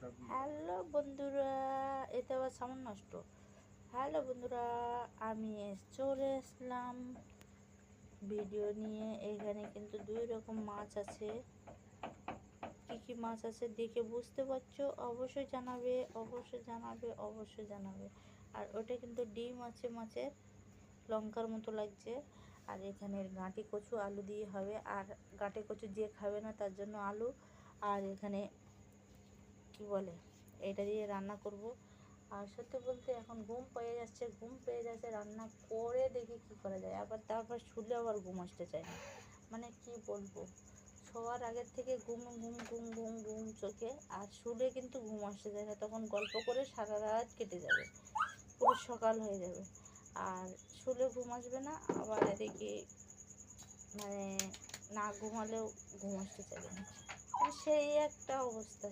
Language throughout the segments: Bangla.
হ্যালো বন্ধুরা, এতে আবার সাউন্ড নষ্ট। হ্যালো বন্ধুরা, আমি চলে আসলাম ভিডিও নিয়ে। এখানে কিন্তু দুই রকম মাছ আছে। কি কি মাছ আছে দেখে বুঝতে পারছো? অবশ্যই জানাবে, অবশ্যই জানাবে, অবশ্যই জানাবে। আর ওটা কিন্তু ডিম আছে মাছের, লঙ্কার মতো লাগছে। আর এখানের গাঁটি কচু আলু দিয়ে হবে, আর গাঁটি কচু যে খাবে না তার জন্য আলু। আর এখানে কি বলে, এটা দিয়ে রান্না করব। আর সত্যি বলতে এখন ঘুম পেয়ে যাচ্ছে, রান্না করে দেখি কি করা যায়। আবার তারপর শুলে আবার ঘুম আসতে চায় না, মানে কি বলবো, শোয়ার আগের থেকে ঘুম ঘুম ঘুম ঘুম ঘুম চোখে। আর শুলে কিন্তু ঘুম আসতে চায় না, তখন গল্প করে সারা রাত কেটে যাবে, পুরো সকাল হয়ে যাবে। আর শুলে ঘুম আসবে না, আবার এদিকে মানে না ঘুমালেও ঘুম আসতে চাইবে না। সেই একটা অবস্থা।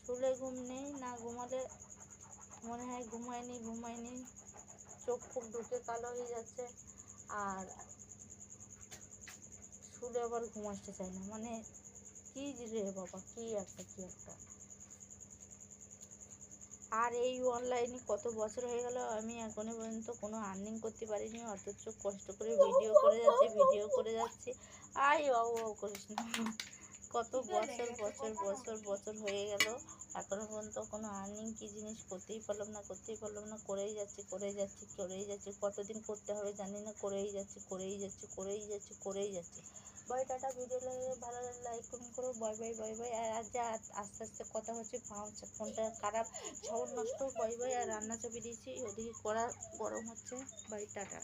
শুলে ঘুম নেই, না ঘুমালে মনে হয় ঘুমাইনি, চোখ খুব ঢুকে কালো হয়ে যাচ্ছে। আর শুলে আবার ঘুম আসতে চায় না, মানে কি রে বাবা, কি একটা। আর এই অনলাইনে কত বছর হয়ে গেল, আমি এখনো পর্যন্ত কোনো আর্নিং করতে পারিনি, অথচ কষ্ট করে ভিডিও করে যাচ্ছি। করিস না। কত বছর হয়ে গেল, এখনো পর্যন্ত কোনো আর্নিং কি জিনিস করতেই পারলাম না। করেই যাচ্ছি। কতদিন করতে হবে জানি না, করেই যাচ্ছি। By tata. ভিডিও ভালো লাগলে লাইক কমেন্ট করো। Bye bye bye bye. আর আজ যা আস্তে আস্তে কথা হচ্ছে, ফোনটা খারাপ, সাউন্ড নষ্ট। By bye. আর রান্না চাপিয়ে দিয়েছি, ওদিকে কড়া গরম হচ্ছে। Bye tata.